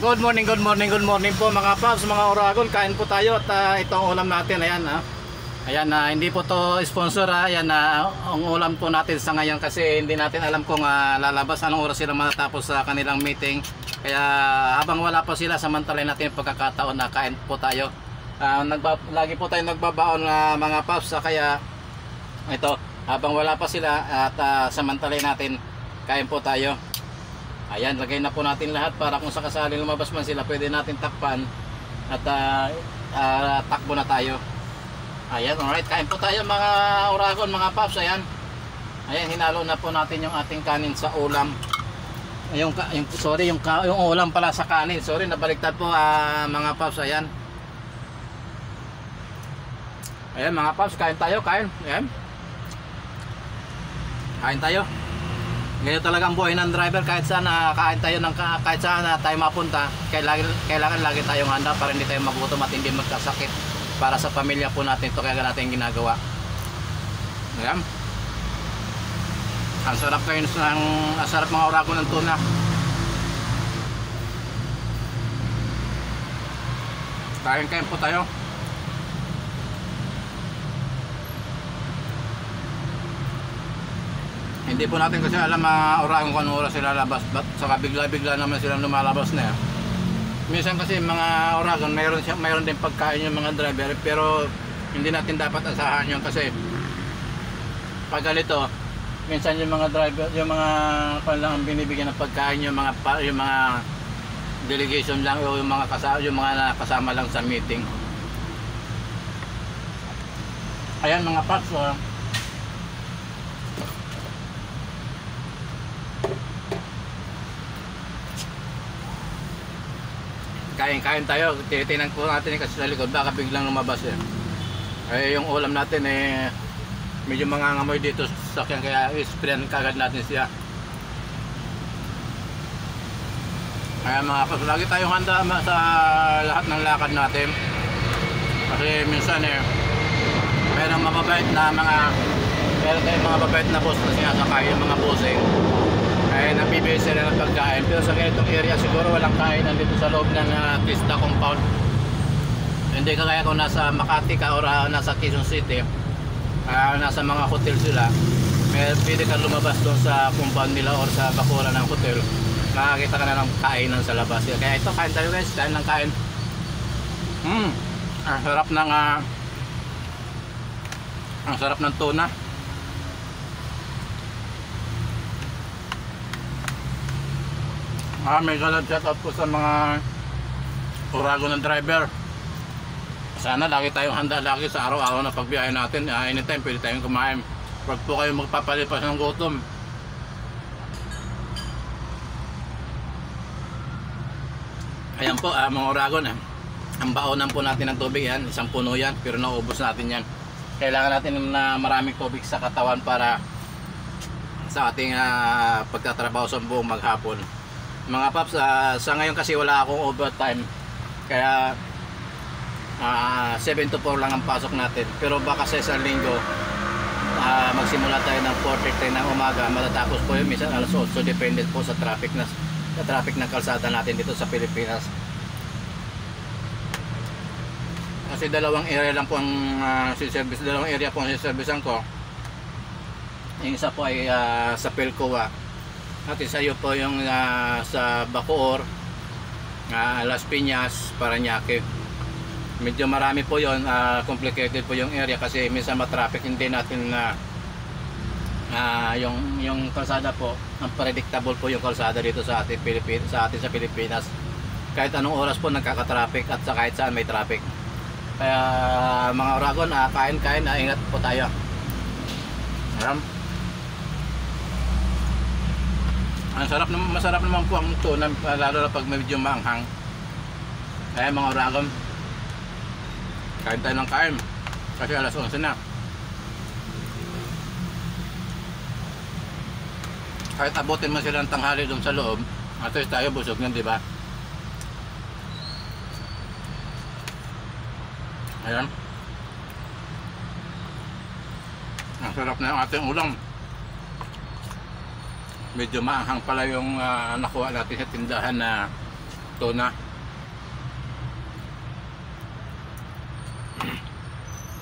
Good morning, good morning, good morning po mga paps, mga oragon. Kain po tayo at ito ang ulam natin. Ayan ayan, hindi po to sponsor ayan ang ulam po natin sa ngayon kasi hindi natin alam kung lalabas anong oras sila matatapos sa kanilang meeting. Kaya habang wala pa sila, samantalay natin yung pagkakataon na kain po tayo. Lagi po tayo nagbabaon mga paps, kaya ito habang wala pa sila at samantalay natin kain po tayo. Ayan, lagay na po natin lahat para kung sakasali lumabas man sila, pwede natin takpan at takbo na tayo. Ayan, alright, kain po tayo mga oragon, mga paps. Ayan, hinalo na po natin yung ating kanin sa ulam. Yung ulam pala sa kanin. Sorry, nabaliktad po mga paps. Ayan, mga paps, kain tayo, kain. Ayan, kain tayo. Ngayon talaga ang buhay ng driver, kahit saan kain tayo kahit saan tayo mapunta, kailangan lagi tayong handa para hindi tayo magutom at hindi magkasakit. Para sa pamilya po natin ito, kaya natin ginagawa. Ayan, ang sarap kayo, ang sarap mga oragon ng tuna. Kain po tayo. Hindi po natin kasi alam oragon kung anong oras sila labas, saka bigla-bigla naman silang lumalabas na. Minsan kasi mga oragon mayroon din pagkain yung mga driver, pero hindi natin dapat asahan yun kasi pag ganito, minsan yung mga driver, yung mga ang binibigyan ng pagkain, yung mga delegation lang o yung mga kasama lang sa meeting. Ayan mga paps, kain tayo. Tinitingnan po natin kasi sa likod baka biglang lumabas yung ulam natin medyo mangangamoy dito sa sakyan, kaya isprayan kagad natin siya. Kaya mga paps, lagi tayong handa sa lahat ng lakad natin kasi minsan meron tayong mga mababait na boss na sinasakay, yung mga bossing nabibigay sila ng pagkain, pero sa ganitong area siguro walang kainan dito sa loob ng Tista compound. Hindi kagaya kung nasa Makati ka o nasa Quezon City, nasa mga hotel sila, pwede ka lumabas doon sa compound nila o sa bakuran ng hotel, makakita ka na ng kainan sa labas. Kaya ito, kain tayo guys, kain ng kain. Ang sarap ng tuna. May galad shoutout po sa mga oragon ng driver. Sana lagi tayong handa lagi sa araw-araw na pagbiyahe natin. Anytime pwede tayong kumain. Huwag po kayo magpapalipas ng gutom. Ayan po mga oragon, ang baonan po natin ng tubig yan, isang puno yan, pero naubos natin yan. Kailangan natin na maraming tubig sa katawan para sa ating pagtatrabaho sa buong maghapon. Mga paps, sa ngayon kasi wala akong overtime, kaya 7 to 4 lang ang pasok natin. Pero baka sa isang linggo magsimula tayo ng 4:30 ng umaga, matatapos po yun minsan alas 8, depende po sa traffic ng kalsada natin dito sa Pilipinas. Kasi dalawang area lang po ang si-service, dalawang area po ang si-servicean ko. Yung isa po ay sa Pelcoa at isa yun po yung sa Bacoor, Las Piñas, Parañaque. Medyo marami po yun, complicated po yung area kasi minsan matraffic, hindi natin yung kalsada po, unpredictable po yung kalsada dito sa atin sa Pilipinas. Kahit anong oras po nagkaka-traffic at sa kahit saan may traffic. Kaya mga oragon, kain, ingat po tayo. Masarap naman po ang tuna, lalo na pag medyo maanghang. Kaya mga oragon, kain tayo ng kain kasi alas 11 na. Kahit abutin man sila ng tanghali doon sa loob, at least tayo busog yan, di ba? Ayan, ang sarap na yung ating ulam. Medyo maanghang pala yung nakuha natin sa tindahan na tuna.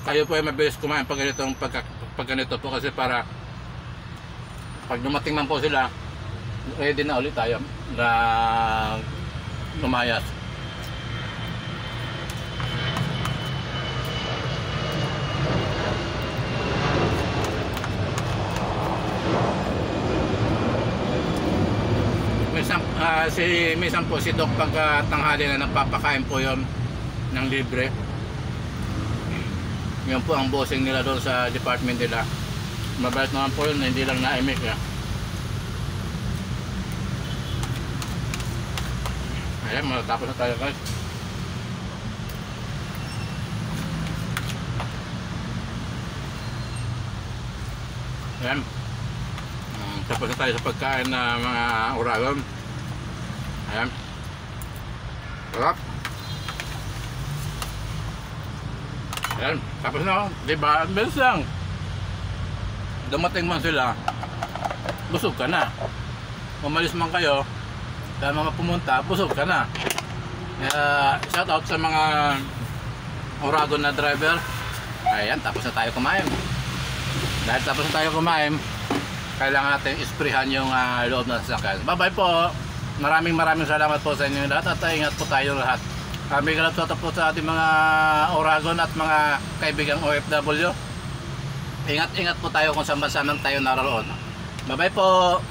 Kayo po ay mabilis kumain pag ganito po kasi para pag dumating man po sila, ready na ulit tayo na lumayas. Minsan po si Doc pag tanghali na nagpapakain po yon ng libre. Yun po ang bossing nila doon sa department nila. Mabait naman po yun, hindi lang na-imik ya. Ayan, matatapos na tayo guys. Ayan. Tapos na tayo sa pagkain na mga uragon. Ayan. Sarap. Ayan. Tapos na. Diba? Bilis lang. Dumating man sila, busog ka na. Umalis man kayo, kaya mga pumunta, busog ka na. Shout out sa mga uragon na driver. Ayan, tapos na tayo kumain. Dahil tapos na tayo kumain, kailangan natin isprihan yung loob ng sasakyan. Bye bye po. Maraming salamat po sa inyo lahat at ingat po tayo lahat. Kami galap po sa ating mga uragon at mga kaibigang OFW. Ingat-ingat po tayo kung saan man tayo naroon. Bye bye po.